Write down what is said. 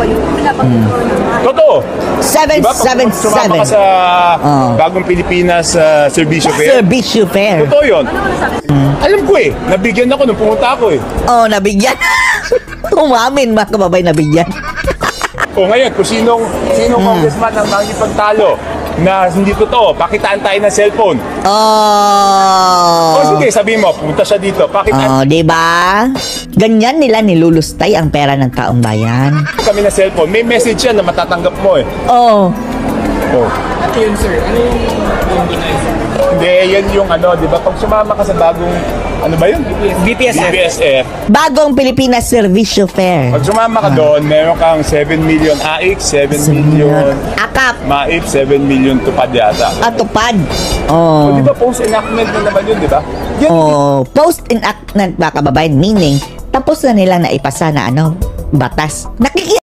ba yung pinapag-control ng mga... Totoo. Diba, 777. sumama ka sa Bagong Pilipinas Servisyo Fair? Servicio Fair. Totoo yun. Ano mo nasabi? Alam ko eh. Nabigyan ako nung pumunta ako eh. Oh, nabigyan. Umamin, mga kababay, nabigyan. O ngayon, kung sinong congressman ang makikipagtalo na hindi totoo, pakitaan tayo ng cellphone. O Oh. sige, sabihin mo, punta siya dito, pakitaan Oh, di ba? Ganyan nila nilulustay ang pera ng taong bayan. kami ng cellphone. May message yan na matatanggap mo eh. Oh. Oh. Ano yun, sir? Ano yung organizer? Hindi, yan yung ano, di ba? Pag sumama ka sa bagong, ano ba yun? BPSF. BPSF. Bagong Pilipinas Servicio Fair. Pag sumama ka doon, meron kang 7 million AIC, 7 million Akap. MAIP, 7 million tupad yata. Atupad. O, Oh. di ba post enactment na naman yun, di ba? Yan, Oh, post enactment, mga kababayan, meaning tapos na nilang naipasa na batas.